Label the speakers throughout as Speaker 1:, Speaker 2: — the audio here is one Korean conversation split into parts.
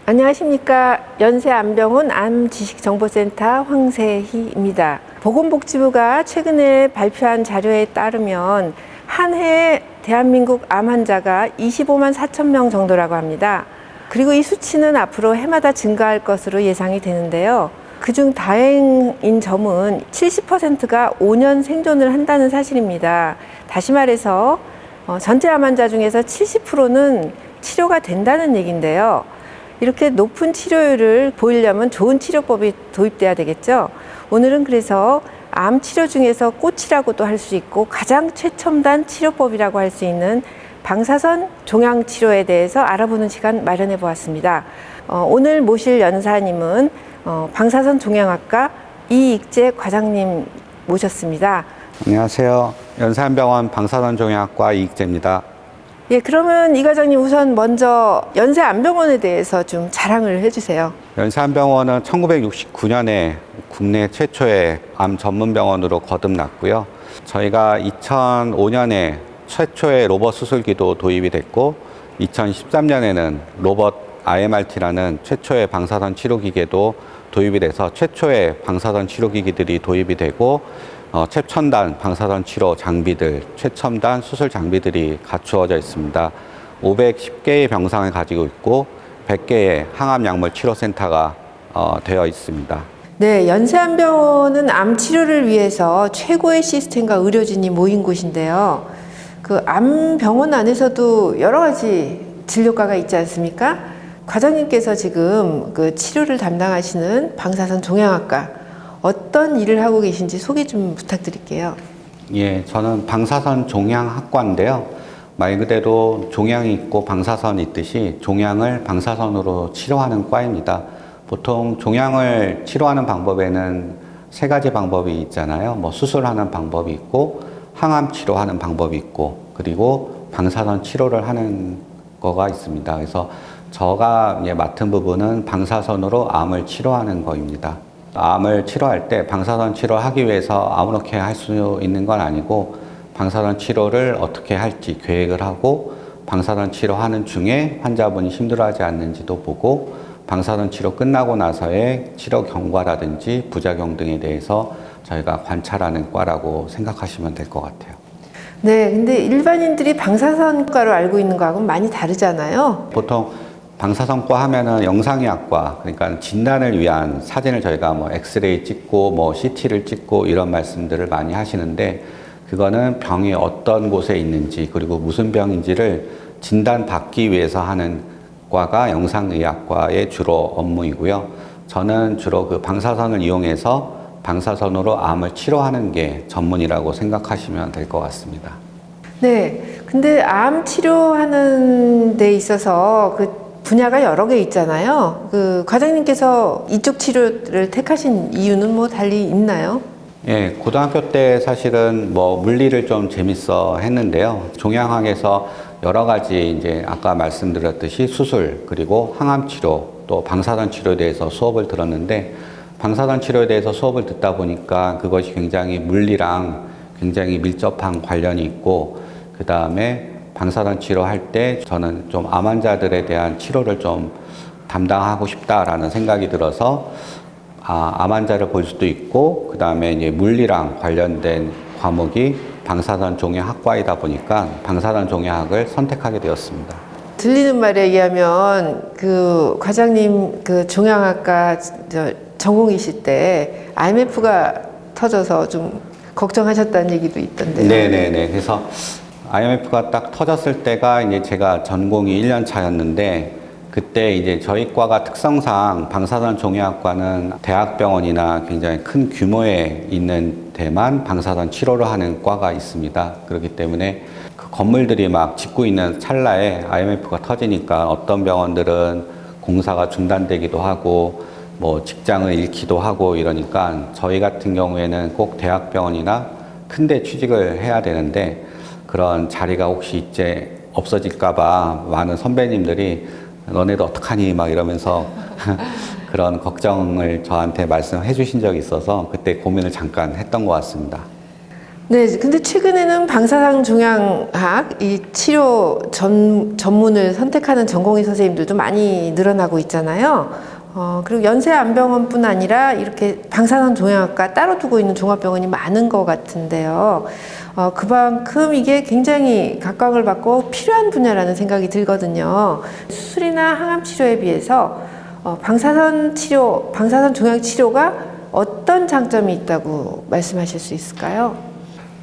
Speaker 1: 안녕하십니까. 연세안병원 암지식정보센터 황세희입니다. 보건복지부가 최근에 발표한 자료에 따르면 한 해 대한민국 암 환자가 25만 4천 명 정도라고 합니다. 그리고 이 수치는 앞으로 해마다 증가할 것으로 예상이 되는데요. 그중 다행인 점은 70%가 5년 생존을 한다는 사실입니다. 다시 말해서 전체 암 환자 중에서 70%는 치료가 된다는 얘기인데요. 이렇게 높은 치료율을 보이려면 좋은 치료법이 도입돼야 되겠죠. 오늘은 그래서 암 치료 중에서 꽃이라고도 할 수 있고 가장 최첨단 치료법이라고 할 수 있는 방사선 종양 치료에 대해서 알아보는 시간 마련해 보았습니다. 오늘 모실 연사님은 방사선 종양학과 이익재 과장님 모셨습니다.
Speaker 2: 안녕하세요. 연세안병원 방사선종양학과 이익재입니다.
Speaker 1: 예, 그러면 이 과장님 우선 먼저 연세안병원에 대해서 좀 자랑을 해주세요.
Speaker 2: 연세안병원은 1969년에 국내 최초의 암 전문병원으로 거듭났고요. 저희가 2005년에 최초의 로봇 수술기도 도입이 됐고 2013년에는 로봇 IMRT라는 최초의 방사선 치료기계도 도입이 돼서 최초의 방사선 치료기기들이 도입이 되고 최첨단 방사선 치료 장비들, 최첨단 수술 장비들이 갖추어져 있습니다. 510개의 병상을 가지고 있고 100개의 항암약물 치료센터가 되어 있습니다.
Speaker 1: 네, 연세안병원은 암 치료를 위해서 최고의 시스템과 의료진이 모인 곳인데요. 그 암병원 안에서도 여러 가지 진료과가 있지 않습니까? 과장님께서 지금 그 치료를 담당하시는 방사선 종양학과 어떤 일을 하고 계신지 소개 좀 부탁드릴게요.
Speaker 2: 예, 저는 방사선 종양학과인데요. 말 그대로 종양이 있고 방사선이 있듯이 종양을 방사선으로 치료하는 과입니다. 보통 종양을 치료하는 방법에는 세 가지 방법이 있잖아요. 수술하는 방법이 있고, 항암 치료하는 방법이 있고, 그리고 방사선 치료를 하는 거가 있습니다. 그래서 제가 맡은 부분은 방사선으로 암을 치료하는 거입니다. 암을 치료할 때 방사선 치료하기 위해서 아무렇게 할 수 있는 건 아니고 방사선 치료를 어떻게 할지 계획을 하고 방사선 치료하는 중에 환자분이 힘들어하지 않는지도 보고 방사선 치료 끝나고 나서의 치료 경과라든지 부작용 등에 대해서 저희가 관찰하는 과라고 생각하시면 될 것 같아요.
Speaker 1: 네, 근데 일반인들이 방사선과로 알고 있는 거하고는 많이 다르잖아요.
Speaker 2: 보통 방사선과 하면은 영상의학과, 그러니까 진단을 위한 사진을 저희가 엑스레이 찍고 CT를 찍고 이런 말씀들을 많이 하시는데 그거는 병이 어떤 곳에 있는지 그리고 무슨 병인지를 진단받기 위해서 하는 과가 영상의학과의 주로 업무이고요. 저는 주로 그 방사선을 이용해서 방사선으로 암을 치료하는 게 전문이라고 생각하시면 될 것 같습니다.
Speaker 1: 네, 근데 암 치료하는 데 있어서 그 분야가 여러 개 있잖아요. 그 과장님께서 이쪽 치료를 택하신 이유는 달리 있나요?
Speaker 2: 예, 고등학교 때 사실은 물리를 좀 재밌어 했는데요. 종양학에서 여러 가지 이제 아까 말씀드렸듯이 수술, 그리고 항암 치료, 또 방사선 치료에 대해서 수업을 들었는데 방사선 치료에 대해서 수업을 듣다 보니까 그것이 굉장히 물리랑 굉장히 밀접한 관련이 있고 그 다음에 방사선 치료할 때 저는 좀 암 환자들에 대한 치료를 좀 담당하고 싶다라는 생각이 들어서 암 환자를 볼 수도 있고 그 다음에 이제 물리랑 관련된 과목이 방사선 종양학과이다 보니까 방사선 종양학을 선택하게 되었습니다.
Speaker 1: 들리는 말에 의하면 그 과장님 그 종양학과 전공이실 때 IMF가 터져서 좀 걱정하셨다는 얘기도 있던데요.
Speaker 2: 네네네. 그래서 IMF가 딱 터졌을 때가 이제 제가 전공이 1년 차였는데 그때 이제 저희 과가 특성상 방사선 종양학과는 대학병원이나 굉장히 큰 규모에 있는 데만 방사선 치료를 하는 과가 있습니다. 그렇기 때문에 그 건물들이 막 짓고 있는 찰나에 IMF가 터지니까 어떤 병원들은 공사가 중단되기도 하고 직장을 잃기도 하고 이러니까 저희 같은 경우에는 꼭 대학병원이나 큰 데 취직을 해야 되는데 그런 자리가 혹시 이제 없어질까봐 많은 선배님들이 너네도 어떡하니 막 이러면서 그런 걱정을 저한테 말씀해 주신 적이 있어서 그때 고민을 잠깐 했던 것 같습니다.
Speaker 1: 네, 근데 최근에는 방사선 종양학 이 치료 전문을 선택하는 전공의 선생님들도 많이 늘어나고 있잖아요. 그리고 연세안병원뿐 아니라 이렇게 방사선 종양학과 따로 두고 있는 종합병원이 많은 것 같은데요. 그만큼 이게 굉장히 각광을 받고 필요한 분야라는 생각이 들거든요. 수술이나 항암 치료에 비해서 방사선 종양 치료가 어떤 장점이 있다고 말씀하실 수 있을까요?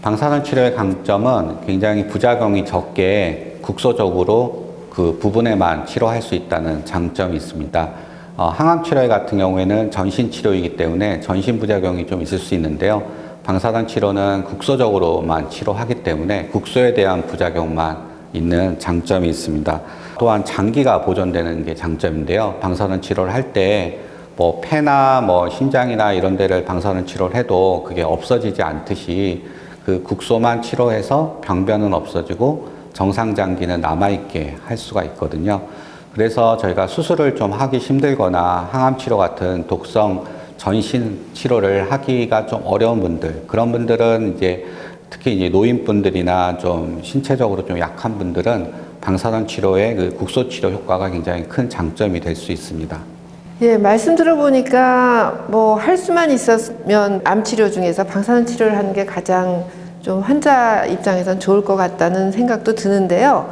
Speaker 2: 방사선 치료의 강점은 굉장히 부작용이 적게 국소적으로 그 부분에만 치료할 수 있다는 장점이 있습니다. 항암 치료 같은 경우에는 전신 치료이기 때문에 전신 부작용이 좀 있을 수 있는데요. 방사선 치료는 국소적으로만 치료하기 때문에 국소에 대한 부작용만 있는 장점이 있습니다. 또한 장기가 보존되는 게 장점인데요. 방사선 치료를 할 때 뭐 폐나 뭐 심장이나 이런 데를 방사선 치료를 해도 그게 없어지지 않듯이 그 국소만 치료해서 병변은 없어지고 정상 장기는 남아있게 할 수가 있거든요. 그래서 저희가 수술을 좀 하기 힘들거나 항암 치료 같은 독성 전신 치료를 하기가 좀 어려운 분들, 그런 분들은 이제 특히 이제 노인분들이나 좀 신체적으로 좀 약한 분들은 방사선 치료의 그 국소 치료 효과가 굉장히 큰 장점이 될 수 있습니다.
Speaker 1: 예, 말씀 들어보니까 뭐 할 수만 있었으면 암 치료 중에서 방사선 치료를 하는 게 가장 좀 환자 입장에선 좋을 것 같다는 생각도 드는데요.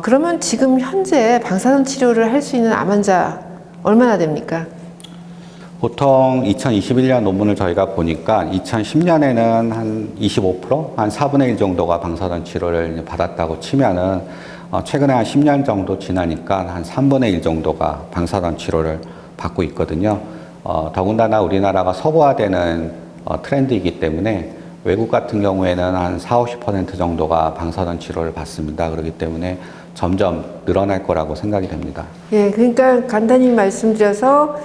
Speaker 1: 그러면 지금 현재 방사선 치료를 할 수 있는 암 환자 얼마나 됩니까?
Speaker 2: 보통 2021년 논문을 저희가 보니까 2010년에는 한 25%, 한 4분의 1 정도가 방사선 치료를 받았다고 치면은 최근에 한 10년 정도 지나니까 한 3분의 1 정도가 방사선 치료를 받고 있거든요. 더군다나 우리나라가 서구화되는 트렌드이기 때문에 외국 같은 경우에는 한 40~50% 정도가 방사선 치료를 받습니다. 그렇기 때문에 점점 늘어날 거라고 생각이 됩니다.
Speaker 1: 예, 그러니까 간단히 말씀드려서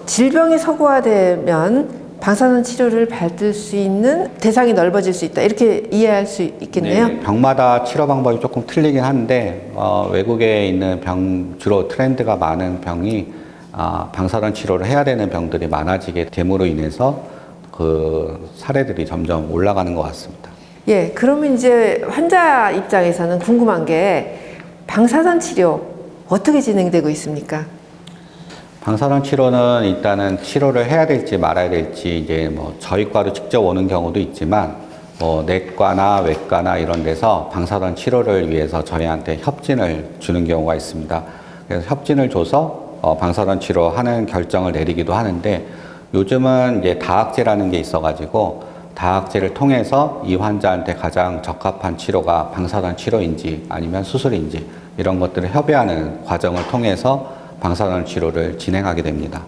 Speaker 1: 질병이 서구화되면 방사선 치료를 받을 수 있는 대상이 넓어질 수 있다. 이렇게 이해할 수 있겠네요.
Speaker 2: 네, 병마다 치료 방법이 조금 틀리긴 한데 외국에 있는 주로 트렌드가 많은 병이 방사선 치료를 해야 되는 병들이 많아지게 됨으로 인해서 그 사례들이 점점 올라가는 것 같습니다.
Speaker 1: 예, 그러면 이제 환자 입장에서는 궁금한 게 방사선 치료 어떻게 진행되고 있습니까?
Speaker 2: 방사선 치료는 일단은 치료를 해야 될지 말아야 될지 이제 뭐 저희 과로 직접 오는 경우도 있지만 뭐 내과나 외과나 이런 데서 방사선 치료를 위해서 저희한테 협진을 주는 경우가 있습니다. 그래서 협진을 줘서 방사선 치료하는 결정을 내리기도 하는데 요즘은 이제 다학제라는 게 있어가지고 다학제를 통해서 이 환자한테 가장 적합한 치료가 방사선 치료인지 아니면 수술인지 이런 것들을 협의하는 과정을 통해서 방사선 치료를 진행하게 됩니다.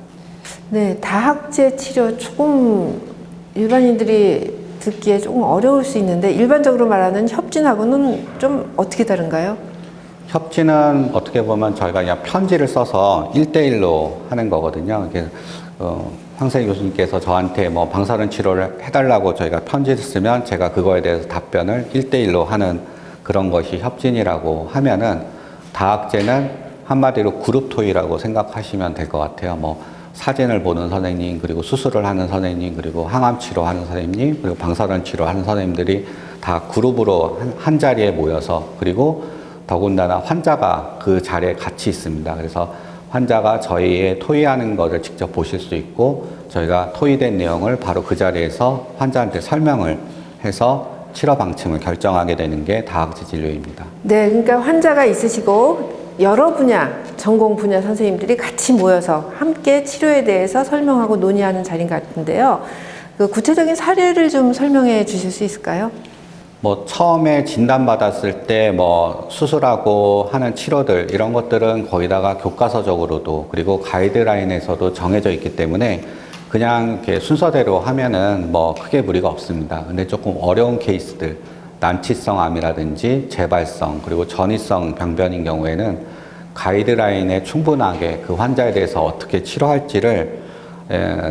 Speaker 1: 네, 다학제 치료 조금 일반인들이 듣기에 조금 어려울 수 있는데 일반적으로 말하는 협진하고는 좀 어떻게 다른가요?
Speaker 2: 협진은 어떻게 보면 저희가 그냥 편지를 써서 1대1로 하는 거거든요. 이게 황세희 교수님께서 저한테 뭐 방사선 치료를 해달라고 저희가 편지를 쓰면 제가 그거에 대해서 답변을 1대1로 하는 그런 것이 협진이라고 하면은 다학제는 한마디로 그룹 토의라고 생각하시면 될 것 같아요. 뭐 사진을 보는 선생님, 그리고 수술을 하는 선생님, 그리고 항암 치료하는 선생님, 그리고 방사선 치료하는 선생님들이 다 그룹으로 한 자리에 모여서 그리고 더군다나 환자가 그 자리에 같이 있습니다. 그래서 환자가 저희의 토의하는 것을 직접 보실 수 있고 저희가 토의된 내용을 바로 그 자리에서 환자한테 설명을 해서 치료 방침을 결정하게 되는 게 다학제 진료입니다.
Speaker 1: 네, 그러니까 환자가 있으시고 여러 분야, 전공 분야 선생님들이 같이 모여서 함께 치료에 대해서 설명하고 논의하는 자리 같은데요. 그 구체적인 사례를 좀 설명해 주실 수 있을까요?
Speaker 2: 뭐 처음에 진단받았을 때 뭐 수술하고 하는 치료들 이런 것들은 거기다가 교과서적으로도 그리고 가이드라인에서도 정해져 있기 때문에 그냥 이렇게 순서대로 하면은 뭐 크게 무리가 없습니다. 근데 조금 어려운 케이스들, 난치성 암이라든지 재발성 그리고 전이성 병변인 경우에는 가이드라인에 충분하게 그 환자에 대해서 어떻게 치료할지를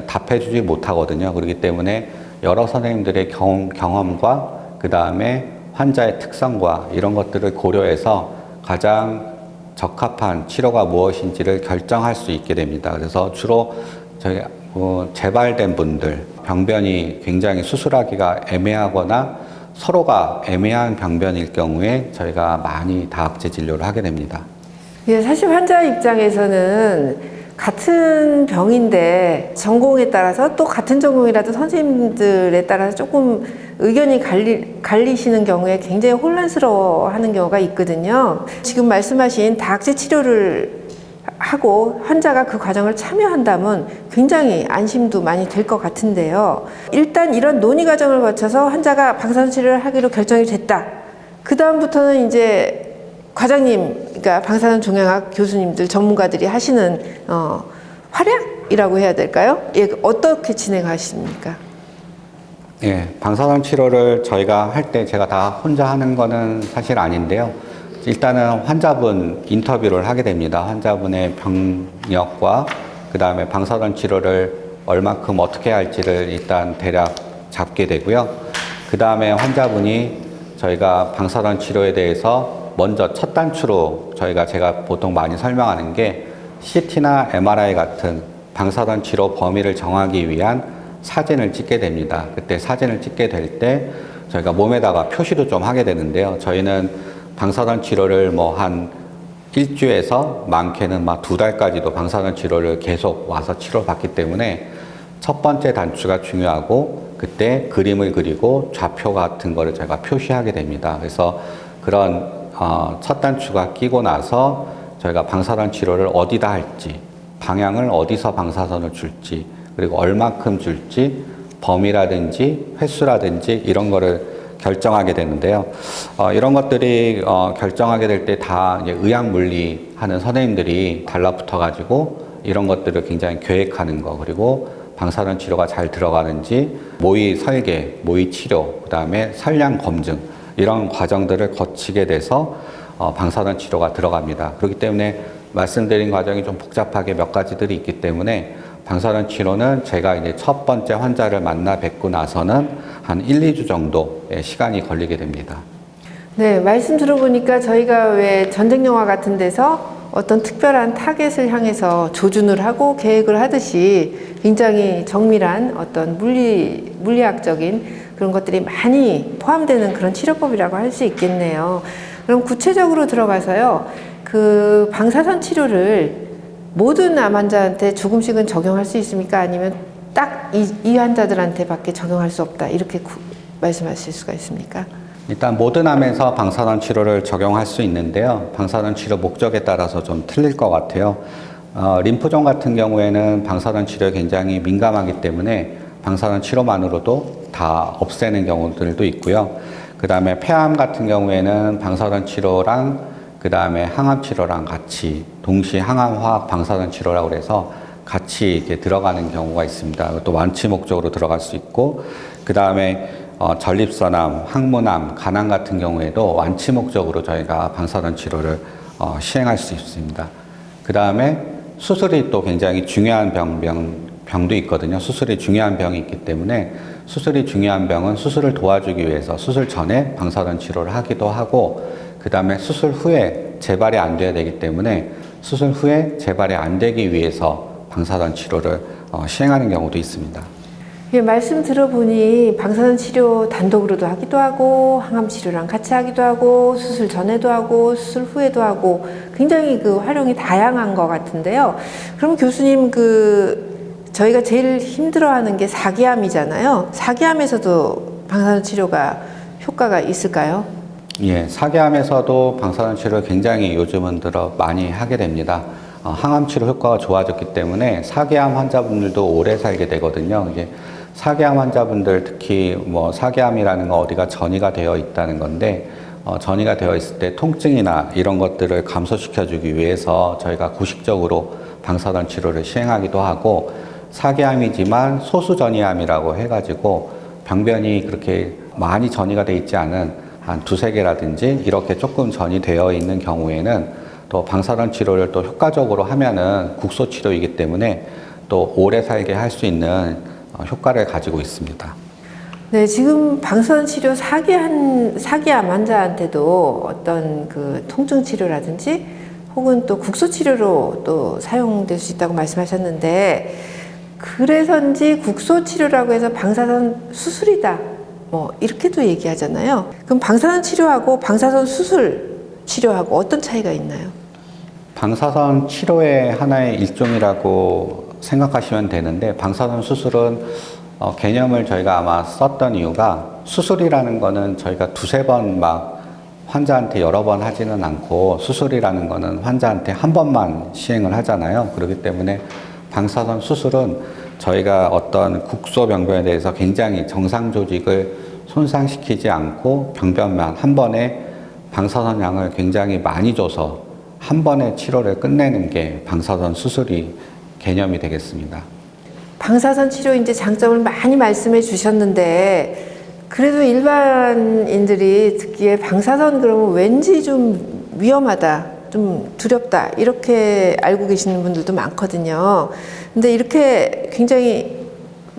Speaker 2: 답해주지 못하거든요. 그렇기 때문에 여러 선생님들의 경험과 그 다음에 환자의 특성과 이런 것들을 고려해서 가장 적합한 치료가 무엇인지를 결정할 수 있게 됩니다. 그래서 주로 저희 재발된 분들, 병변이 굉장히 수술하기가 애매하거나 서로가 애매한 병변일 경우에 저희가 많이 다학제 진료를 하게 됩니다.
Speaker 1: 예, 사실 환자 입장에서는 같은 병인데 전공에 따라서 또 같은 전공이라도 선생님들에 따라서 조금 의견이 갈리시는 경우에 굉장히 혼란스러워하는 경우가 있거든요. 지금 말씀하신 다학제 치료를 하고 환자가 그 과정을 참여한다면 굉장히 안심도 많이 될 것 같은데요. 일단 이런 논의 과정을 거쳐서 환자가 방사선 치료를 하기로 결정이 됐다. 그 다음부터는 이제 과장님, 그러니까 방사선 종양학 교수님들, 전문가들이 하시는 활약이라고 해야 될까요? 예, 어떻게 진행하십니까?
Speaker 2: 예, 방사선 치료를 저희가 할 때 제가 다 혼자 하는 거는 사실 아닌데요. 일단은 환자분 인터뷰를 하게 됩니다. 환자분의 병력과 그 다음에 방사선 치료를 얼마큼 어떻게 할지를 일단 대략 잡게 되고요. 그 다음에 환자분이 저희가 방사선 치료에 대해서 먼저 첫 단추로 제가 보통 많이 설명하는 게 CT나 MRI 같은 방사선 치료 범위를 정하기 위한 사진을 찍게 됩니다. 그때 사진을 찍게 될 때 저희가 몸에다가 표시도 좀 하게 되는데요. 저희는 방사선 치료를 뭐 한 일주에서 많게는 막 2달까지도 방사선 치료를 계속 와서 치료받기 때문에 첫 번째 단추가 중요하고 그때 그림을 그리고 좌표 같은 거를 제가 표시하게 됩니다. 그래서 그런 첫 단추가 끼고 나서 저희가 방사선 치료를 어디다 할지, 방향을 어디서 방사선을 줄지, 그리고 얼마큼 줄지, 범위라든지 횟수라든지 이런 거를 결정하게 되는데요. 이런 것들이 결정하게 될 때 다 의학물리 하는 선생님들이 달라붙어가지고 이런 것들을 굉장히 계획하는 거, 그리고 방사선 치료가 잘 들어가는지, 모의 설계, 모의 치료, 그 다음에 설량 검증, 이런 과정들을 거치게 돼서 방사선 치료가 들어갑니다. 그렇기 때문에 말씀드린 과정이 좀 복잡하게 몇 가지들이 있기 때문에 방사선 치료는 제가 이제 첫 번째 환자를 만나 뵙고 나서는 한 1, 2주 정도의 시간이 걸리게 됩니다.
Speaker 1: 네, 말씀 들어보니까 저희가 왜 전쟁 영화 같은 데서 어떤 특별한 타겟을 향해서 조준을 하고 계획을 하듯이 굉장히 정밀한 어떤 물리학적인 그런 것들이 많이 포함되는 그런 치료법이라고 할 수 있겠네요. 그럼 구체적으로 들어가서요, 그 방사선 치료를 모든 암 환자한테 조금씩은 적용할 수 있습니까? 아니면 딱 이 환자들한테 밖에 적용할 수 없다, 이렇게 말씀하실 수가 있습니까?
Speaker 2: 일단 모든 암에서 방사선 치료를 적용할 수 있는데요. 방사선 치료 목적에 따라서 좀 틀릴 것 같아요. 림프종 같은 경우에는 방사선 치료에 굉장히 민감하기 때문에 방사선 치료만으로도 다 없애는 경우들도 있고요. 그 다음에 폐암 같은 경우에는 방사선 치료랑 그 다음에 항암 치료랑 같이 동시 항암 화학 방사선 치료라고 해서 같이 이렇게 들어가는 경우가 있습니다. 또 완치 목적으로 들어갈 수 있고, 그 다음에 전립선암, 항문암, 간암 같은 경우에도 완치 목적으로 저희가 방사선 치료를 시행할 수 있습니다. 그 다음에 수술이 또 굉장히 중요한 병도 있거든요. 수술이 중요한 병이 있기 때문에 수술이 중요한 병은 수술을 도와주기 위해서 수술 전에 방사선 치료를 하기도 하고, 그 다음에 수술 후에 재발이 안 돼야 되기 때문에 수술 후에 재발이 안 되기 위해서 방사선 치료를 시행하는 경우도 있습니다.
Speaker 1: 예, 말씀 들어보니 방사선 치료 단독으로도 하기도 하고 항암 치료랑 같이 하기도 하고 수술 전에도 하고 수술 후에도 하고 굉장히 그 활용이 다양한 것 같은데요. 그럼 교수님, 저희가 제일 힘들어하는 게 사기암이잖아요. 사기암에서도 방사선 치료가 효과가 있을까요?
Speaker 2: 예, 사기암에서도 방사선 치료를 굉장히 요즘은 들어 많이 하게 됩니다. 항암 치료 효과가 좋아졌기 때문에 사기암 환자분들도 오래 살게 되거든요. 이게 사기암 환자분들, 특히 뭐 사기암이라는 건 어디가 전이가 되어 있다는 건데, 전이가 되어 있을 때 통증이나 이런 것들을 감소시켜주기 위해서 저희가 구식적으로 방사선 치료를 시행하기도 하고, 사기암이지만 소수전이암이라고 해가지고 병변이 그렇게 많이 전이가 되어 있지 않은 한 2-3개라든지 이렇게 조금 전이 되어 있는 경우에는 또 방사선 치료를 또 효과적으로 하면은 국소 치료이기 때문에 또 오래 살게 할 수 있는 효과를 가지고 있습니다.
Speaker 1: 네, 지금 방사선 치료 사기암 환자한테도 어떤 그 통증 치료라든지 혹은 또 국소 치료로 또 사용될 수 있다고 말씀하셨는데, 그래서인지 국소 치료라고 해서 방사선 수술이다. 뭐 이렇게도 얘기하잖아요. 그럼 방사선 치료하고 방사선 수술 치료하고 어떤 차이가 있나요?
Speaker 2: 방사선 치료의 하나의 일종이라고 생각하시면 되는데, 방사선 수술은 개념을 저희가 아마 썼던 이유가, 수술이라는 거는 저희가 두세 번 막 환자한테 여러 번 하지는 않고, 수술이라는 거는 환자한테 한 번만 시행을 하잖아요. 그렇기 때문에 방사선 수술은 저희가 어떤 국소 병변에 대해서 굉장히 정상 조직을 손상시키지 않고, 병변만 한 번에 방사선 양을 굉장히 많이 줘서 한 번에 치료를 끝내는 게 방사선 수술이 개념이 되겠습니다.
Speaker 1: 방사선 치료 이제 장점을 많이 말씀해 주셨는데, 그래도 일반인들이 듣기에 방사선 그러면 왠지 좀 위험하다, 좀 두렵다, 이렇게 알고 계시는 분들도 많거든요. 근데 이렇게 굉장히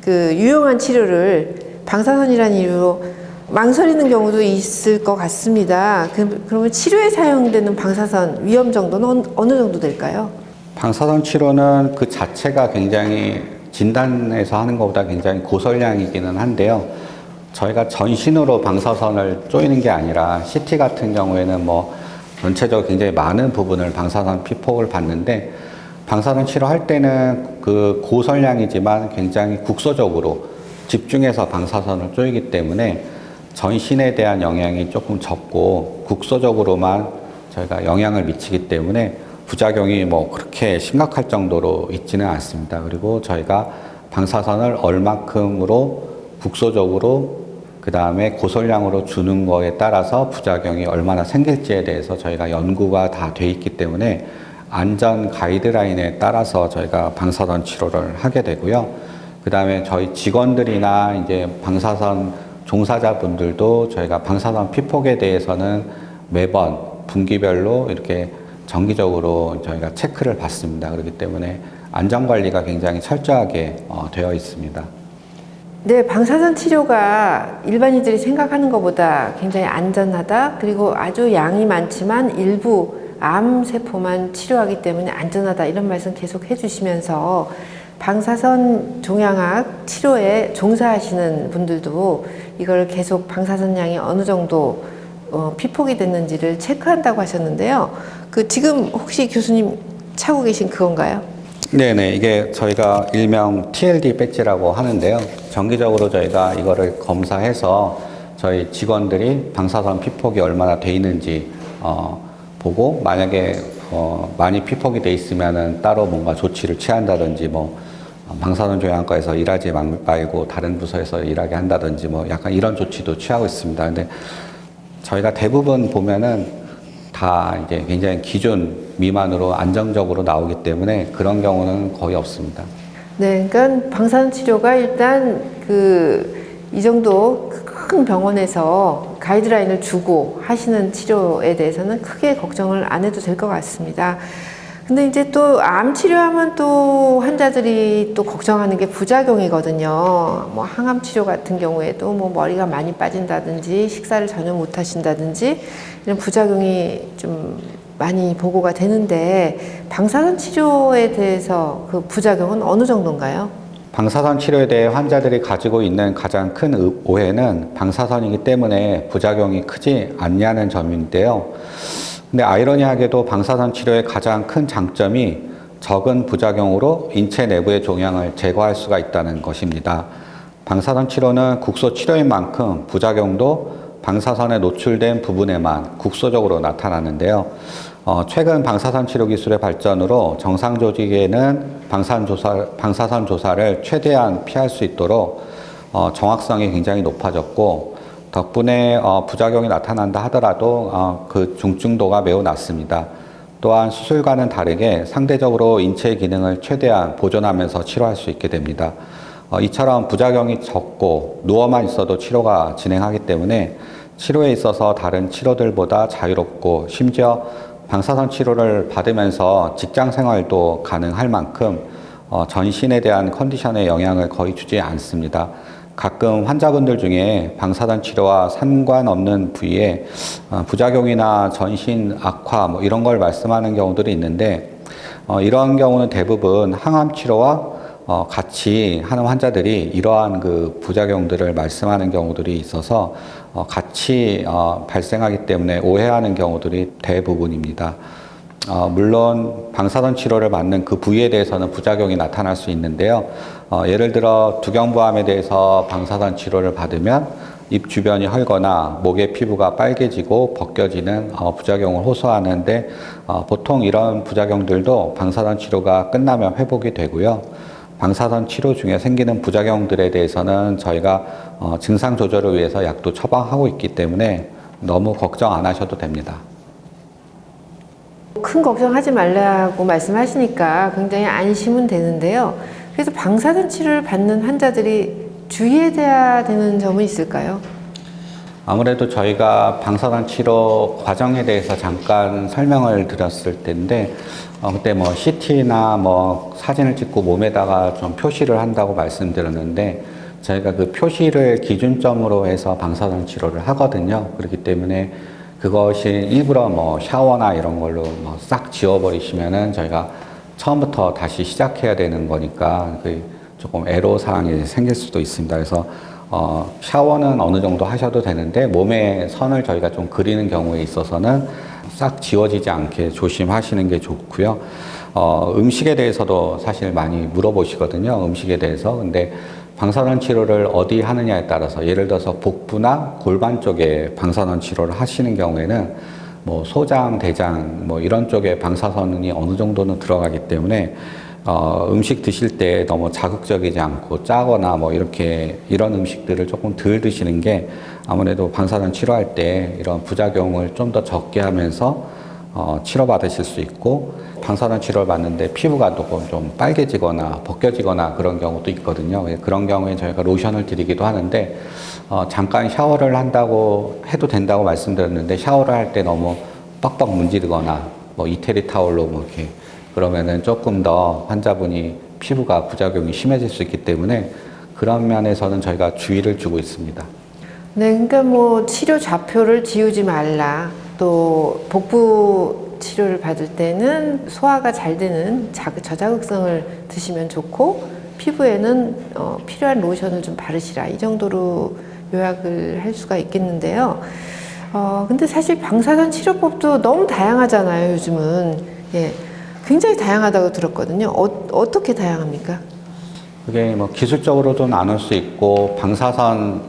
Speaker 1: 그 유용한 치료를 방사선이라는 이유로 망설이는 경우도 있을 것 같습니다. 그러면 치료에 사용되는 방사선 위험 정도는 어느 정도 될까요?
Speaker 2: 방사선 치료는 그 자체가 굉장히 진단에서 하는 것보다 굉장히 고설량이기는 한데요. 저희가 전신으로 방사선을 쪼이는 게 아니라 CT 같은 경우에는 뭐 전체적으로 굉장히 많은 부분을 방사선 피폭을 받는데, 방사선 치료할 때는 그 고설량이지만 굉장히 국소적으로 집중해서 방사선을 쪼이기 때문에 전신에 대한 영향이 조금 적고 국소적으로만 저희가 영향을 미치기 때문에 부작용이 뭐 그렇게 심각할 정도로 있지는 않습니다. 그리고 저희가 방사선을 얼마큼으로 국소적으로 그 다음에 고설량으로 주는 거에 따라서 부작용이 얼마나 생길지에 대해서 저희가 연구가 다 돼 있기 때문에 안전 가이드라인에 따라서 저희가 방사선 치료를 하게 되고요. 그 다음에 저희 직원들이나 이제 방사선 종사자분들도 저희가 방사선 피폭에 대해서는 매번 분기별로 이렇게 정기적으로 저희가 체크를 받습니다. 그렇기 때문에 안전관리가 굉장히 철저하게 되어 있습니다.
Speaker 1: 네, 방사선 치료가 일반인들이 생각하는 것보다 굉장히 안전하다. 그리고 아주 양이 많지만 일부 암세포만 치료하기 때문에 안전하다. 이런 말씀 계속 해주시면서 방사선 종양학 치료에 종사하시는 분들도 이걸 계속 방사선 양이 어느 정도 피폭이 됐는지를 체크한다고 하셨는데요. 지금 혹시 교수님 차고 계신 그건가요?
Speaker 2: 네네, 이게 저희가 일명 TLD 배지라고 하는데요. 정기적으로 저희가 이거를 검사해서 저희 직원들이 방사선 피폭이 얼마나 돼 있는지 보고, 만약에 많이 피폭이 돼 있으면은 따로 뭔가 조치를 취한다든지, 뭐 방사선 종양과에서 일하지 말고 다른 부서에서 일하게 한다든지, 뭐 약간 이런 조치도 취하고 있습니다. 근데 저희가 대부분 보면은 다 이제 굉장히 기준 미만으로 안정적으로 나오기 때문에 그런 경우는 거의 없습니다.
Speaker 1: 네, 그러니까 방사선 치료가 일단 이 정도 큰 병원에서 가이드라인을 주고 하시는 치료에 대해서는 크게 걱정을 안 해도 될 것 같습니다. 근데 이제 또 암 치료하면 또 환자들이 또 걱정하는 게 부작용이거든요. 뭐 항암 치료 같은 경우에도 뭐 머리가 많이 빠진다든지 식사를 전혀 못 하신다든지 이런 부작용이 좀 많이 보고가 되는데, 방사선 치료에 대해서 그 부작용은 어느 정도인가요?
Speaker 2: 방사선 치료에 대해 환자들이 가지고 있는 가장 큰 오해는 방사선이기 때문에 부작용이 크지 않냐는 점인데요. 근데 아이러니하게도 방사선 치료의 가장 큰 장점이 적은 부작용으로 인체 내부의 종양을 제거할 수가 있다는 것입니다. 방사선 치료는 국소 치료인 만큼 부작용도 방사선에 노출된 부분에만 국소적으로 나타나는데요. 최근 방사선 치료 기술의 발전으로 정상 조직에는 방사선 조사를 최대한 피할 수 있도록 정확성이 굉장히 높아졌고, 덕분에 부작용이 나타난다 하더라도 그 중증도가 매우 낮습니다. 또한 수술과는 다르게 상대적으로 인체 기능을 최대한 보존하면서 치료할 수 있게 됩니다. 이처럼 부작용이 적고 누워만 있어도 치료가 진행하기 때문에 치료에 있어서 다른 치료들보다 자유롭고, 심지어 방사선 치료를 받으면서 직장 생활도 가능할 만큼 전신에 대한 컨디션에 영향을 거의 주지 않습니다. 가끔 환자분들 중에 방사선 치료와 상관없는 부위에 부작용이나 전신 악화 뭐 이런 걸 말씀하는 경우들이 있는데, 이런 경우는 대부분 항암 치료와 같이 하는 환자들이 이러한 그 부작용들을 말씀하는 경우들이 있어서 같이 발생하기 때문에 오해하는 경우들이 대부분입니다. 물론 방사선 치료를 받는 그 부위에 대해서는 부작용이 나타날 수 있는데요. 예를 들어 두경부암에 대해서 방사선 치료를 받으면 입 주변이 헐거나 목의 피부가 빨개지고 벗겨지는 부작용을 호소하는데 보통 이런 부작용들도 방사선 치료가 끝나면 회복이 되고요. 방사선 치료 중에 생기는 부작용들에 대해서는 저희가 증상 조절을 위해서 약도 처방하고 있기 때문에 너무 걱정 안 하셔도 됩니다.
Speaker 1: 큰 걱정하지 말라고 말씀하시니까 굉장히 안심은 되는데요. 그래서 방사선 치료를 받는 환자들이 주의해야 되는 점은 있을까요?
Speaker 2: 아무래도 저희가 방사선 치료 과정에 대해서 잠깐 설명을 드렸을 텐데 그때 뭐 CT나 뭐 사진을 찍고 몸에다가 좀 표시를 한다고 말씀드렸는데 저희가 그 표시를 기준점으로 해서 방사선 치료를 하거든요. 그렇기 때문에 그것이 일부러 뭐 샤워나 이런 걸로 뭐 싹 지워버리시면은 저희가 처음부터 다시 시작해야 되는 거니까 조금 애로사항이 생길 수도 있습니다. 그래서 샤워는 어느 정도 하셔도 되는데 몸에 선을 저희가 좀 그리는 경우에 있어서는 싹 지워지지 않게 조심하시는 게 좋고요. 음식에 대해서도 사실 많이 물어보시거든요. 음식에 대해서. 근데 방사선 치료를 어디 하느냐에 따라서 예를 들어서 복부나 골반 쪽에 방사선 치료를 하시는 경우에는 뭐 소장, 대장 뭐 이런 쪽에 방사선이 어느 정도는 들어가기 때문에 음식 드실 때 너무 자극적이지 않고 짜거나 뭐 이런 음식들을 조금 덜 드시는 게 아무래도 방사선 치료할 때 이런 부작용을 좀 더 적게 하면서 치료받으실 수 있고 방사선 치료를 받는데 피부가 좀 빨개지거나 벗겨지거나 그런 경우도 있거든요. 그런 경우에 저희가 로션을 드리기도 하는데 잠깐 샤워를 한다고 해도 된다고 말씀드렸는데 샤워를 할 때 너무 빡빡 문지르거나 뭐 이태리 타올로 뭐 이렇게 그러면은 조금 더 환자분이 피부가 부작용이 심해질 수 있기 때문에 그런 면에서는 저희가 주의를 주고 있습니다.
Speaker 1: 네, 그러니까 뭐 치료 좌표를 지우지 말라. 또 복부 치료를 받을 때는 소화가 잘 되는 저자극성을 드시면 좋고 피부에는 필요한 로션을 좀 바르시라. 이 정도로 요약을 할 수가 있겠는데요. 근데 사실 방사선 치료법도 너무 다양하잖아요, 요즘은. 예. 굉장히 다양하다고 들었거든요. 어떻게 다양합니까?
Speaker 2: 그게 뭐 기술적으로도 나눌 수 있고 방사선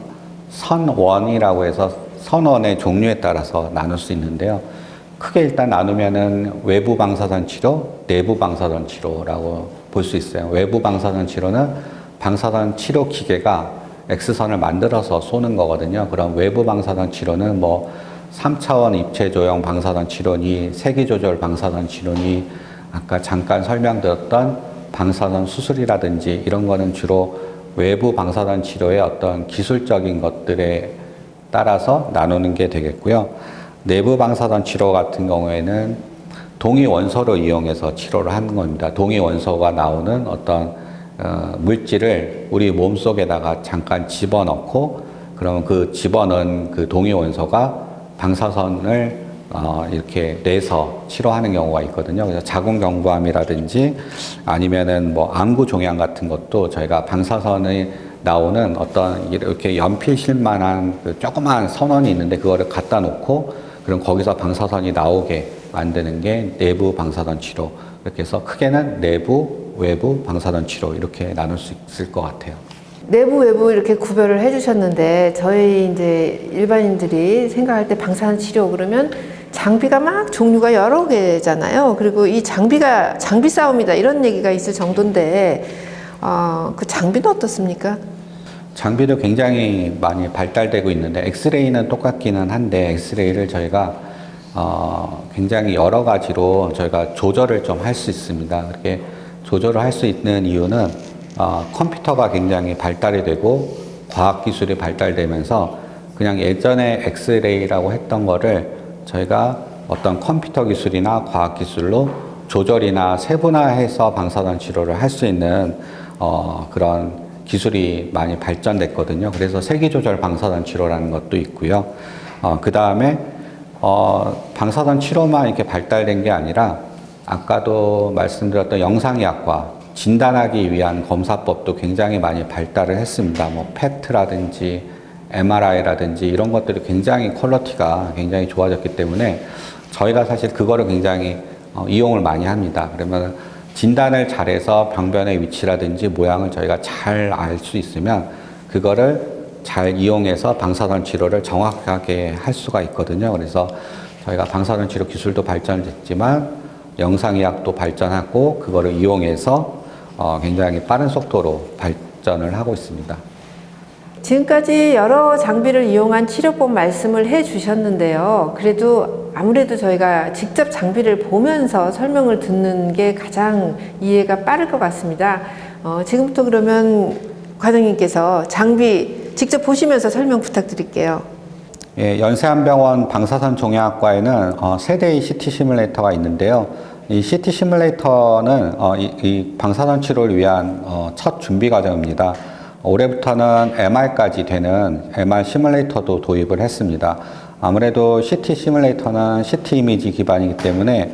Speaker 2: 선원이라고 해서 선원의 종류에 따라서 나눌 수 있는데요. 크게 일단 나누면은 외부 방사선 치료, 내부 방사선 치료라고 볼 수 있어요. 외부 방사선 치료는 방사선 치료 기계가 X선을 만들어서 쏘는 거거든요. 그럼 외부 방사선 치료는 뭐 3차원 입체 조형 방사선 치료니, 세기 조절 방사선 치료니, 아까 잠깐 설명드렸던 방사선 수술이라든지 이런 거는 주로 외부 방사선 치료의 어떤 기술적인 것들에 따라서 나누는 게 되겠고요. 내부 방사선 치료 같은 경우에는 동위 원소를 이용해서 치료를 하는 겁니다. 동위 원소가 나오는 어떤 물질을 우리 몸 속에다가 잠깐 집어넣고 그러면 그 집어넣은 그 동위 원소가 방사선을 이렇게 내서 치료하는 경우가 있거든요. 그래서 자궁경부암이라든지 아니면은 뭐 안구 종양 같은 것도 저희가 방사선이 나오는 어떤 이렇게 연필실만한 그 조그만 선원이 있는데 그거를 갖다 놓고 그럼 거기서 방사선이 나오게 만드는 게 내부 방사선 치료. 이렇게 해서 크게는 내부, 외부 방사선 치료 이렇게 나눌 수 있을 것 같아요.
Speaker 1: 내부, 외부 이렇게 구별을 해주셨는데 저희 이제 일반인들이 생각할 때 방사선 치료 그러면 장비가 막 종류가 여러 개잖아요. 그리고 이 장비 싸움이다 이런 얘기가 있을 정도인데 그 장비는 어떻습니까?
Speaker 2: 장비도 굉장히 많이 발달되고 있는데 엑스레이는 똑같기는 한데 엑스레이를 저희가 굉장히 여러 가지로 저희가 조절을 좀 할 수 있습니다. 그렇게 조절을 할 수 있는 이유는 컴퓨터가 굉장히 발달이 되고 과학기술이 발달되면서 그냥 예전에 엑스레이라고 했던 거를 저희가 어떤 컴퓨터 기술이나 과학기술로 조절이나 세분화해서 방사선 치료를 할 수 있는 그런 기술이 많이 발전됐거든요. 그래서 세기조절 방사선 치료라는 것도 있고요. 그 다음에 방사선 치료만 이렇게 발달된 게 아니라 아까도 말씀드렸던 영상의학과, 진단하기 위한 검사법도 굉장히 많이 발달을 했습니다. 뭐 PET라든지 MRI라든지 이런 것들이 굉장히 퀄리티가 굉장히 좋아졌기 때문에 저희가 사실 그거를 굉장히 이용을 많이 합니다. 그러면 진단을 잘해서 병변의 위치라든지 모양을 저희가 잘 알 수 있으면 그거를 잘 이용해서 방사선 치료를 정확하게 할 수가 있거든요. 그래서 저희가 방사선 치료 기술도 발전했지만 영상의학도 발전하고 그거를 이용해서 굉장히 빠른 속도로 발전을 하고 있습니다.
Speaker 1: 지금까지 여러 장비를 이용한 치료법 말씀을 해 주셨는데요. 그래도 아무래도 저희가 직접 장비를 보면서 설명을 듣는 게 가장 이해가 빠를 것 같습니다. 지금부터 그러면 과장님께서 장비 직접 보시면서 설명 부탁드릴게요.
Speaker 2: 예, 연세한병원 방사선 종양학과에는 세 대의 CT 시뮬레이터가 있는데요. 이 CT 시뮬레이터는 이 방사선 치료를 위한 첫 준비 과정입니다. 올해부터는 MR까지 되는 MR 시뮬레이터도 도입을 했습니다. 아무래도 CT 시뮬레이터는 CT 이미지 기반이기 때문에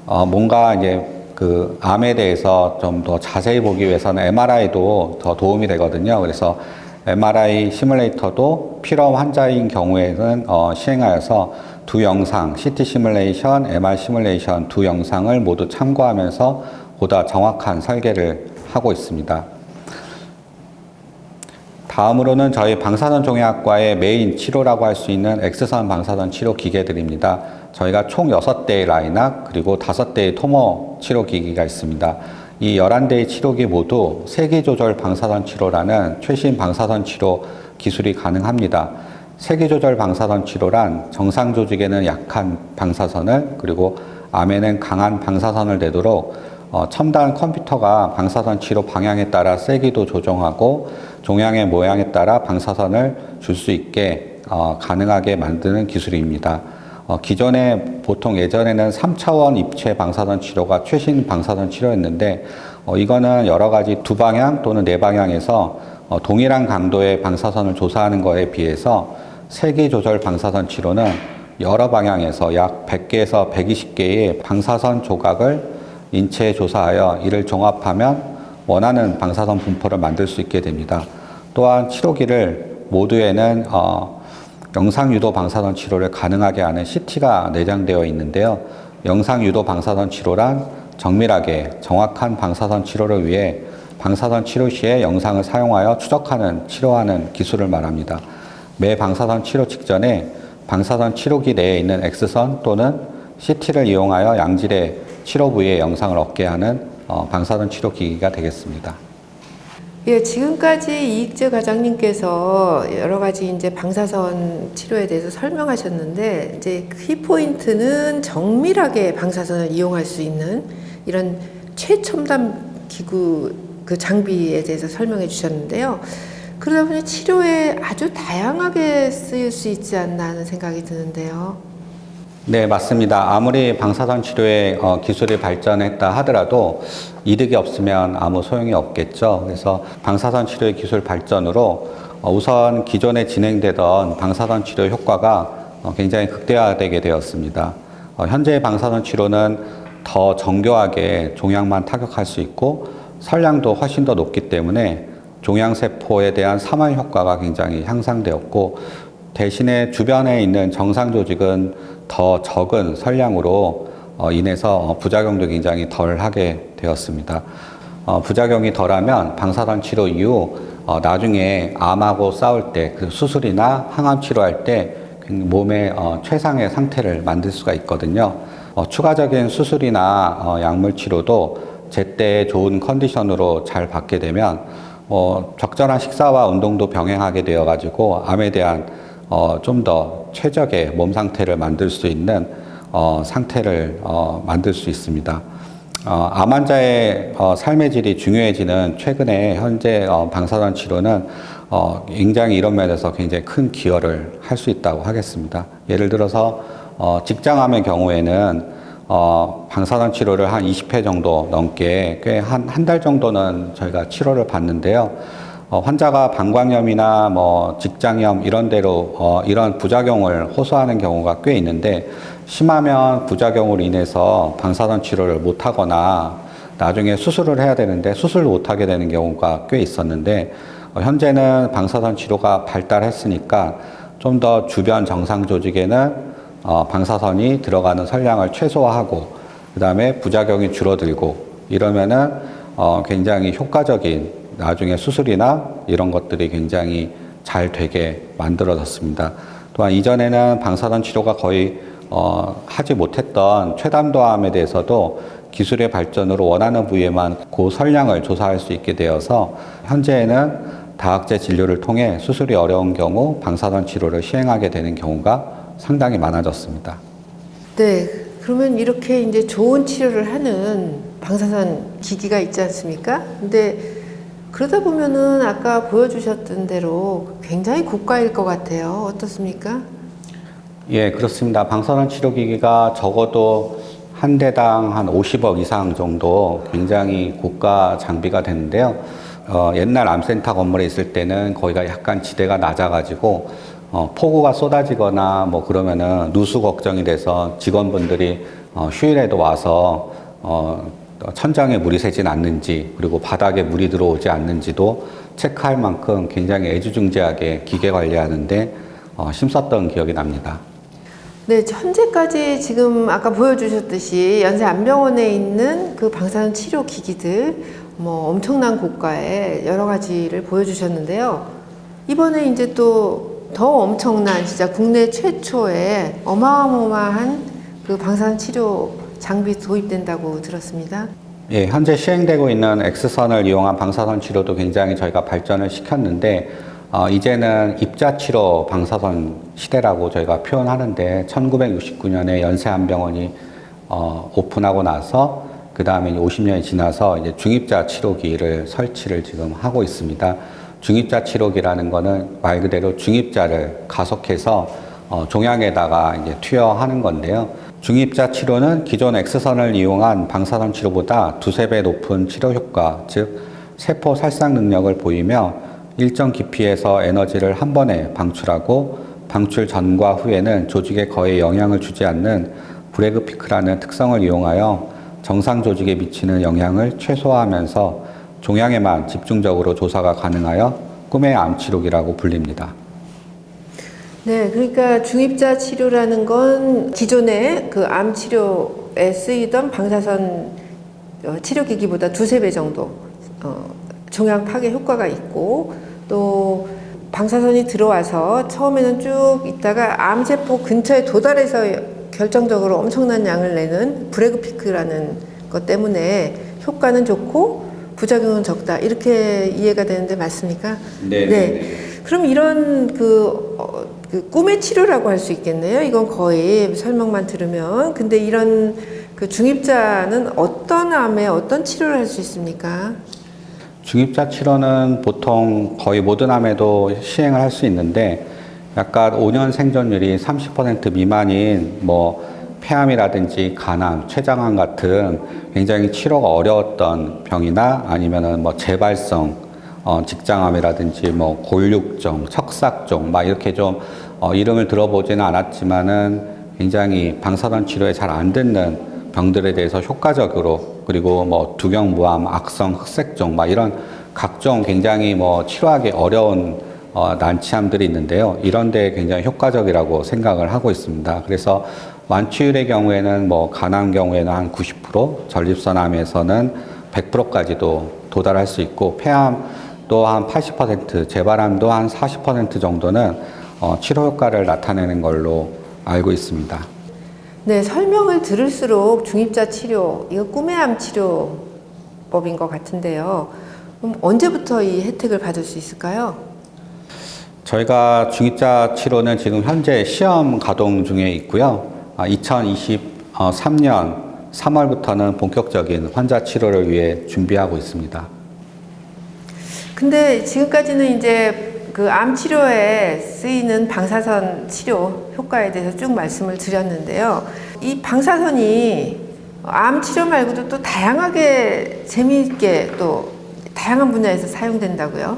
Speaker 2: 뭔가 이제 그 암에 대해서 좀 더 자세히 보기 위해서는 MRI도 더 도움이 되거든요. 그래서 MRI 시뮬레이터도 필요 환자인 경우에는 시행하여서 두 영상, CT 시뮬레이션, MR 시뮬레이션 두 영상을 모두 참고하면서 보다 정확한 설계를 하고 있습니다. 다음으로는 저희 방사선 종양학과의 메인 치료라고 할 수 있는 X선 방사선 치료 기계들입니다. 저희가 총 6대의 라인악 그리고 5대의 토모 치료 기기가 있습니다. 이 11대의 치료기 모두 세기조절 방사선 치료라는 최신 방사선 치료 기술이 가능합니다. 세기조절 방사선 치료란 정상 조직에는 약한 방사선을 그리고 암에는 강한 방사선을 내도록 첨단 컴퓨터가 방사선 치료 방향에 따라 세기도 조정하고 종양의 모양에 따라 방사선을 줄 수 있게 가능하게 만드는 기술입니다. 기존에 보통 예전에는 3차원 입체 방사선 치료가 최신 방사선 치료였는데 이거는 여러 가지 두 방향 또는 네 방향에서 동일한 강도의 방사선을 조사하는 것에 비해서 세기 조절 방사선 치료는 여러 방향에서 약 100개에서 120개의 방사선 조각을 인체에 조사하여 이를 종합하면 원하는 방사선 분포를 만들 수 있게 됩니다. 또한 치료기를 모두에는 영상유도 방사선 치료를 가능하게 하는 CT가 내장되어 있는데요. 영상유도 방사선 치료란 정밀하게 정확한 방사선 치료를 위해 방사선 치료 시에 영상을 사용하여 추적하는 치료하는 기술을 말합니다. 매 방사선 치료 직전에 방사선 치료기 내에 있는 X선 또는 CT를 이용하여 양질의 치료 부위의 영상을 얻게 하는 방사선 치료 기기가 되겠습니다.
Speaker 1: 예, 지금까지 이익재 과장님께서 여러 가지 이제 방사선 치료에 대해서 설명하셨는데, 이제 키포인트는 정밀하게 방사선을 이용할 수 있는 이런 최첨단 기구, 그 장비에 대해서 설명해 주셨는데요. 그러다 보니 치료에 아주 다양하게 쓰일 수 있지 않나 하는 생각이 드는데요.
Speaker 2: 네, 맞습니다. 아무리 방사선 치료의 기술이 발전했다 하더라도 이득이 없으면 아무 소용이 없겠죠. 그래서 방사선 치료의 기술 발전으로 우선 기존에 진행되던 방사선 치료 효과가 굉장히 극대화되게 되었습니다. 현재의 방사선 치료는 더 정교하게 종양만 타격할 수 있고 설량도 훨씬 더 높기 때문에 종양세포에 대한 사망 효과가 굉장히 향상되었고, 대신에 주변에 있는 정상 조직은 더 적은 설량으로 인해서 부작용도 굉장히 덜하게 되었습니다. 부작용이 덜하면 방사선 치료 이후 나중에 암하고 싸울 때, 그 수술이나 항암 치료할 때 몸의 최상의 상태를 만들 수가 있거든요. 추가적인 수술이나 약물 치료도 제때 좋은 컨디션으로 잘 받게 되면 적절한 식사와 운동도 병행하게 되어가지고 암에 대한 좀 더 최적의 몸 상태를 만들 수 있는 상태를 만들 수 있습니다. 암 환자의 삶의 질이 중요해지는 최근에 현재 방사선 치료는 굉장히 이런 면에서 굉장히 큰 기여를 할 수 있다고 하겠습니다. 예를 들어서 직장암의 경우에는 방사선 치료를 한 20회 정도 넘게 꽤 한 달 정도는 저희가 치료를 받는데요. 환자가 방광염이나 직장염 이런 데로 이런 부작용을 호소하는 경우가 꽤 있는데, 심하면 부작용으로 인해서 방사선 치료를 못 하거나 나중에 수술을 해야 되는데 수술을 못하게 되는 경우가 꽤 있었는데 현재는 방사선 치료가 발달했으니까 좀 더 주변 정상 조직에는 방사선이 들어가는 선량을 최소화하고 그 다음에 부작용이 줄어들고 이러면은 굉장히 효과적인 나중에 수술이나 이런 것들이 굉장히 잘 되게 만들어졌습니다. 또한 이전에는 방사선 치료가 거의 하지 못했던 최담도암에 대해서도 기술의 발전으로 원하는 부위에만 고선량을 조사할 수 있게 되어서 현재에는 다학제 진료를 통해 수술이 어려운 경우 방사선 치료를 시행하게 되는 경우가 상당히 많아졌습니다.
Speaker 1: 네, 그러면 이렇게 이제 좋은 치료를 하는 방사선 기기가 있지 않습니까? 근데 그러다 보면은 아까 보여주셨던 대로 굉장히 고가일 것 같아요. 어떻습니까?
Speaker 2: 예, 그렇습니다. 방사선 치료기기가 적어도 한 대당 한 50억 이상 정도 굉장히 고가 장비가 되는데요. 옛날 암센터 건물에 있을 때는 거기가 약간 지대가 낮아가지고 폭우가 쏟아지거나 뭐 그러면은 누수 걱정이 돼서 직원분들이 휴일에도 와서 천장에 물이 새진 않는지 그리고 바닥에 물이 들어오지 않는지도 체크할 만큼 굉장히 애지중지하게 기계 관리하는데 힘썼던 기억이 납니다.
Speaker 1: 네, 현재까지 지금 아까 보여주셨듯이 연세안병원에 있는 그 방사선 치료 기기들 뭐 엄청난 고가의 여러 가지를 보여주셨는데요. 이번에 이제 또 더 엄청난 진짜 국내 최초의 어마어마한 그 방사선 치료 장비 도입된다고 들었습니다.
Speaker 2: 예, 현재 시행되고 있는 X선을 이용한 방사선 치료도 굉장히 저희가 발전을 시켰는데 이제는 입자치료 방사선 시대라고 저희가 표현하는데 1969년에 연세안병원이 오픈하고 나서 그 다음에 50년이 지나서 이제 중입자 치료기를 설치를 지금 하고 있습니다. 중입자 치료기라는 거는 말 그대로 중입자를 가속해서 종양에다가 이제 투여하는 건데요. 중입자 치료는 기존 X선을 이용한 방사선 치료보다 두세 배 높은 치료 효과, 즉 세포 살상 능력을 보이며 일정 깊이에서 에너지를 한 번에 방출하고 방출 전과 후에는 조직에 거의 영향을 주지 않는 브래그 피크라는 특성을 이용하여 정상 조직에 미치는 영향을 최소화하면서 종양에만 집중적으로 조사가 가능하여 꿈의 암 치료기라고 불립니다.
Speaker 1: 네, 그러니까 중입자 치료라는 건 기존의 그 암 치료에 쓰이던 방사선 치료기기보다 두세 배 정도 종양 파괴 효과가 있고 또 방사선이 들어와서 처음에는 쭉 있다가 암세포 근처에 도달해서 결정적으로 엄청난 양을 내는 브래그 피크라는 것 때문에 효과는 좋고 부작용은 적다 이렇게 이해가 되는데 맞습니까?
Speaker 2: 네.
Speaker 1: 그럼 이런 그 꿈의 치료라고 할 수 있겠네요. 이건 거의 설명만 들으면. 근데 이런 그 중입자는 어떤 암에 어떤 치료를 할 수 있습니까?
Speaker 2: 중입자 치료는 보통 거의 모든 암에도 시행을 할 수 있는데 약간 5년 생존율이 30% 미만인 뭐 폐암이라든지 간암, 췌장암 같은 굉장히 치료가 어려웠던 병이나 아니면은 뭐 재발성 직장암이라든지 뭐 골육종, 척삭종 막 이렇게 좀 이름을 들어보지는 않았지만은 굉장히 방사선 치료에 잘 안 듣는 병들에 대해서 효과적으로 그리고 뭐 두경무암, 악성 흑색종 막 이런 각종 굉장히 뭐 치료하기 어려운 난치암들이 있는데요. 이런 데 굉장히 효과적이라고 생각을 하고 있습니다. 그래서 완치율의 경우에는 뭐 간암 경우에는 한 90%, 전립선암에서는 100%까지도 도달할 수 있고 폐암 또 한 80%, 재발암도 한 40% 정도는 치료 효과를 나타내는 걸로 알고 있습니다.
Speaker 1: 네, 설명을 들을수록 중입자 치료, 이거 꿈의 암 치료법인 것 같은데요. 그럼 언제부터 이 혜택을 받을 수 있을까요?
Speaker 2: 저희가 중입자 치료는 지금 현재 시험 가동 중에 있고요. 2023년 3월부터는 본격적인 환자 치료를 위해 준비하고 있습니다. 근데
Speaker 1: 지금까지는 이제 그 암 치료에 쓰이는 방사선 치료 효과에 대해서 쭉 말씀을 드렸는데요. 이 방사선이 암 치료 말고도 또 다양하게 재미있게 또 다양한 분야에서 사용된다고요?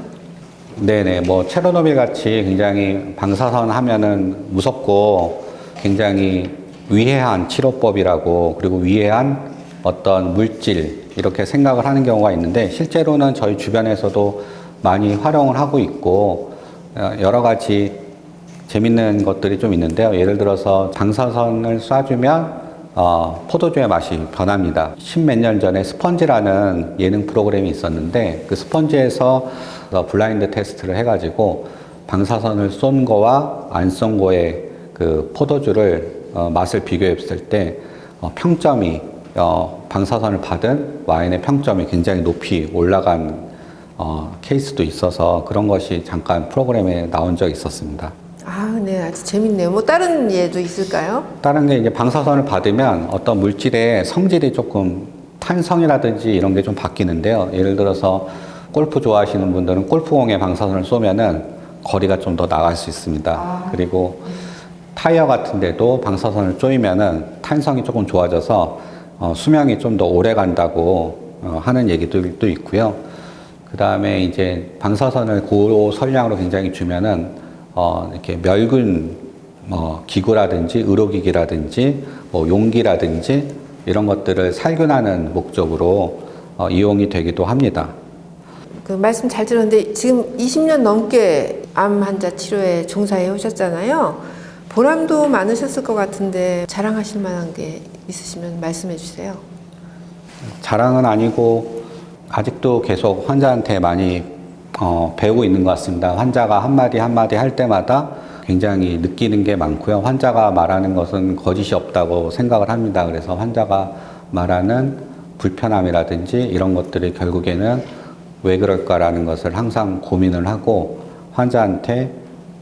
Speaker 2: 네네, 뭐 체르노빌 같이 굉장히 방사선 하면은 무섭고 굉장히 위해한 치료법이라고 그리고 위해한 어떤 물질 이렇게 생각을 하는 경우가 있는데 실제로는 저희 주변에서도 많이 활용을 하고 있고 여러 가지 재밌는 것들이 좀 있는데요. 예를 들어서 방사선을 쏴주면 포도주의 맛이 변합니다. 십몇 년 전에 스펀지라는 예능 프로그램이 있었는데 그 스펀지에서 블라인드 테스트를 해가지고 방사선을 쏜 거와 안 쏜 거의 그 포도주를 맛을 비교했을 때 평점이 방사선을 받은 와인의 평점이 굉장히 높이 올라간 케이스도 있어서 그런 것이 잠깐 프로그램에 나온 적이 있었습니다.
Speaker 1: 아, 네, 아주 재밌네요. 뭐 다른 예도 있을까요?
Speaker 2: 다른 게 이제 방사선을 받으면 어떤 물질의 성질이 조금 탄성이라든지 이런 게 좀 바뀌는데요. 예를 들어서 골프 좋아하시는 분들은 골프공에 방사선을 쏘면은 거리가 좀 더 나갈 수 있습니다. 그리고 타이어 같은 데도 방사선을 쪼이면은 탄성이 조금 좋아져서 수명이 좀 더 오래 간다고 하는 얘기들도 있고요. 그 다음에 이제 방사선을 고설량으로 굉장히 주면은 이렇게 멸균 기구라든지 의료기기라든지 용기라든지 이런 것들을 살균하는 목적으로 이용이 되기도 합니다.
Speaker 1: 그 말씀 잘 들었는데 지금 20년 넘게 암 환자 치료에 종사해 오셨잖아요. 보람도 많으셨을 것 같은데 자랑하실 만한 게 있으시면 말씀해 주세요.
Speaker 2: 자랑은 아니고 아직도 계속 환자한테 많이 배우고 있는 것 같습니다. 환자가 한마디 한마디 할 때마다 굉장히 느끼는 게 많고요. 환자가 말하는 것은 거짓이 없다고 생각을 합니다. 그래서 환자가 말하는 불편함이라든지 이런 것들이 결국에는 왜 그럴까라는 것을 항상 고민을 하고 환자한테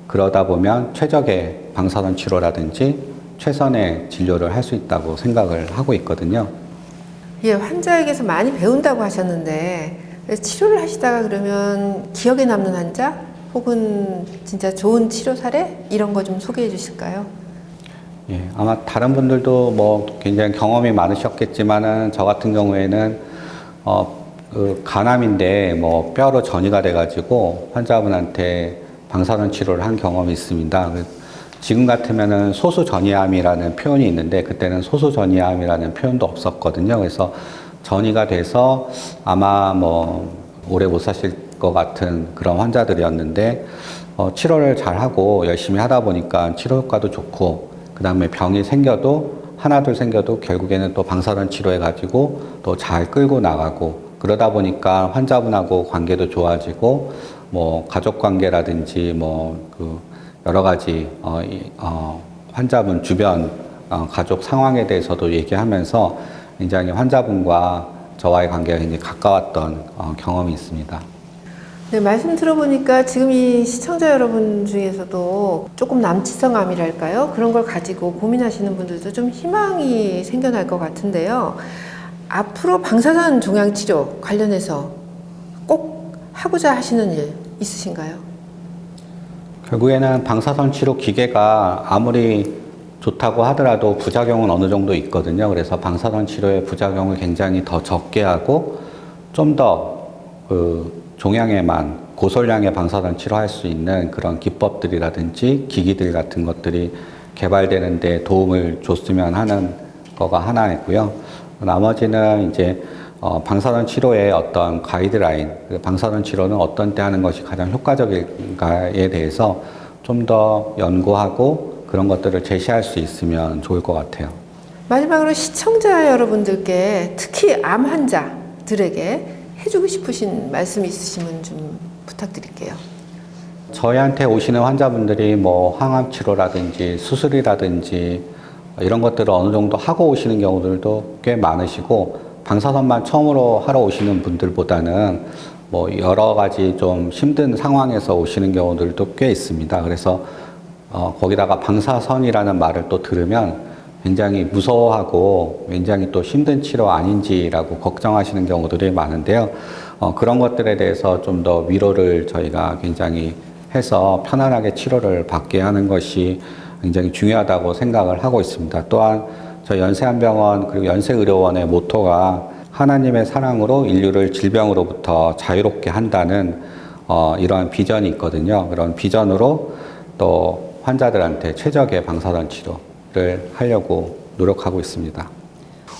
Speaker 2: 그러다 보면 최적의 방사선 치료라든지 최선의 진료를 할 수 있다고 생각을 하고 있거든요.
Speaker 1: 예, 환자에게서 많이 배운다고 하셨는데 치료를 하시다가 그러면 기억에 남는 환자 혹은 진짜 좋은 치료 사례 이런 거 좀 소개해 주실까요?
Speaker 2: 예, 아마 다른 분들도 뭐 굉장히 경험이 많으셨겠지만은 저 같은 경우에는 그 간암인데 뭐 뼈로 전이가 돼가지고 환자분한테 방사선 치료를 한 경험이 있습니다. 지금 같으면은 소수전이암이라는 표현이 있는데 그때는 소수전이암이라는 표현도 없었거든요. 그래서 전이가 돼서 아마 뭐 오래 못 사실 것 같은 그런 환자들이었는데 치료를 잘 하고 열심히 하다 보니까 치료 효과도 좋고 그 다음에 병이 생겨도 하나둘 생겨도 결국에는 또 방사선 치료해 가지고 또 잘 끌고 나가고 그러다 보니까 환자분하고 관계도 좋아지고 뭐 가족 관계라든지 뭐 그 여러 가지 환자분 주변 가족 상황에 대해서도 얘기하면서 굉장히 환자분과 저와의 관계가 굉장히 가까웠던 경험이 있습니다.
Speaker 1: 네, 말씀 들어보니까 지금 이 시청자 여러분 중에서도 조금 남치성암이랄까요? 그런 걸 가지고 고민하시는 분들도 좀 희망이 생겨날 것 같은데요. 앞으로 방사선 종양 치료 관련해서 꼭 하고자 하시는 일 있으신가요?
Speaker 2: 결국에는 방사선 치료 기계가 아무리 좋다고 하더라도 부작용은 어느 정도 있거든요. 그래서 방사선 치료의 부작용을 굉장히 더 적게 하고 좀 더 종양에만 고설량의 방사선 치료할 수 있는 그런 기법들이라든지 기기들 같은 것들이 개발되는 데 도움을 줬으면 하는 거가 하나이고요. 나머지는 이제 방사선 치료의 어떤 가이드라인, 방사선 치료는 어떤 때 하는 것이 가장 효과적일까에 대해서 좀 더 연구하고 그런 것들을 제시할 수 있으면 좋을 것 같아요.
Speaker 1: 마지막으로 시청자 여러분들께 특히 암 환자들에게 해주고 싶으신 말씀 있으시면 좀 부탁드릴게요.
Speaker 2: 저희한테 오시는 환자분들이 뭐 항암 치료라든지 수술이라든지 이런 것들을 어느 정도 하고 오시는 경우들도 꽤 많으시고 방사선만 처음으로 하러 오시는 분들보다는 뭐 여러 가지 좀 힘든 상황에서 오시는 경우들도 꽤 있습니다. 그래서 거기다가 방사선이라는 말을 또 들으면 굉장히 무서워하고 굉장히 또 힘든 치료 아닌지라고 걱정하시는 경우들이 많은데요. 그런 것들에 대해서 좀 더 위로를 저희가 굉장히 해서 편안하게 치료를 받게 하는 것이 굉장히 중요하다고 생각을 하고 있습니다. 또한 저희 연세한병원 그리고 연세의료원의 모토가 하나님의 사랑으로 인류를 질병으로부터 자유롭게 한다는 이러한 비전이 있거든요. 그런 비전으로 또 환자들한테 최적의 방사선 치료를 하려고 노력하고 있습니다.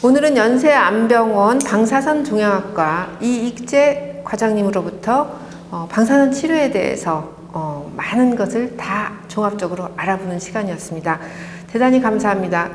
Speaker 1: 오늘은 연세안병원 방사선 종양학과 이익재 과장님으로부터 방사선 치료에 대해서 많은 것을 다 종합적으로 알아보는 시간이었습니다. 대단히 감사합니다.